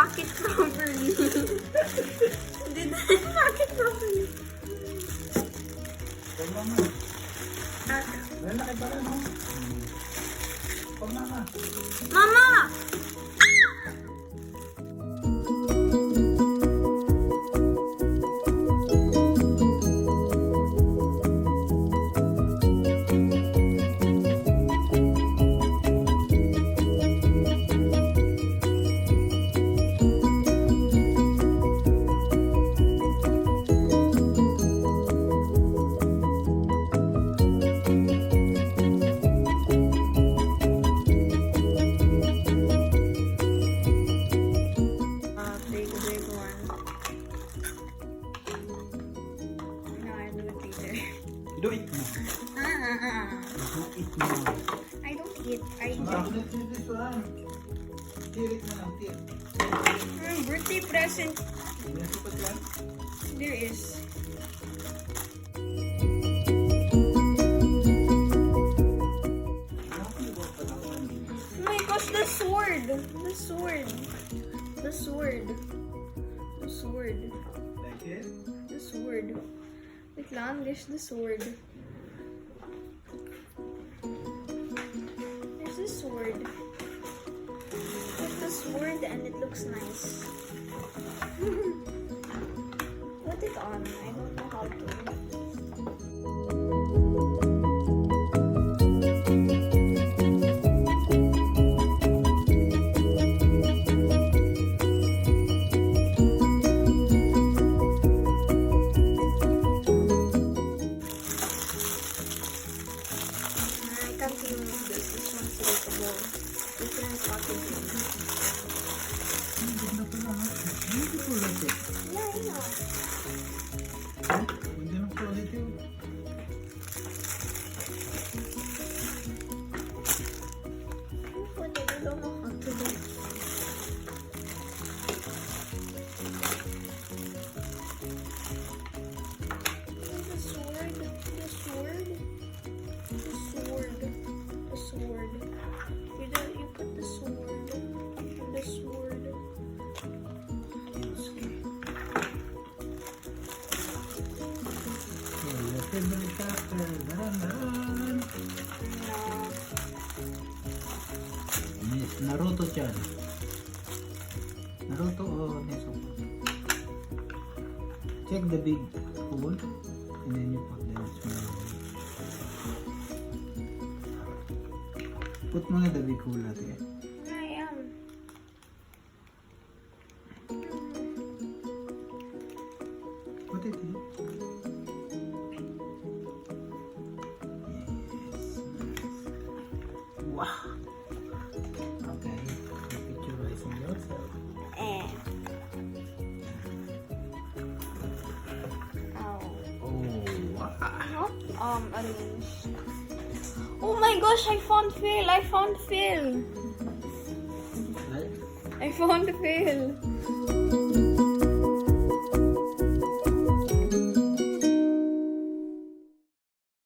pack it properly. Didn't pack it properly. Huwag mama. Lalaki pala, no? Huwag mama. Mama! Big one. No, I do it later. Do it mo. Do it mo. I don't eat. I Marami just... na this one. Tirit na lang, tirit. Birthday present. May sukat yan? There is. Oh my gosh, the sword! The sword! The sword! The sword! Like it? The sword! Wait lang, there's the sword. There's the sword. Put the sword and it looks nice. Put it on. I don't know how to. I can't remove this. This one's breakable. Different packaging. Ang ganda pala, ha? Beautiful like it. Yeah, I know. Ganda ng quality. Put it. I don't know how to do it. The sword. The sword. The sword. The sword. You put the sword. The sword. So, your favorite character. Daran. No. Miss Naruto chan. Naruto o Nezuko? Check the big hole and then you put the small hole. Put muna the big hole natin. I am. Put it in. Yes. Wow. Okay. Picturizing yourself. Eh. Ow. Oh, wow. Not arranged. Oh my gosh, I found Phil. I found Phil. Right? I found Phil.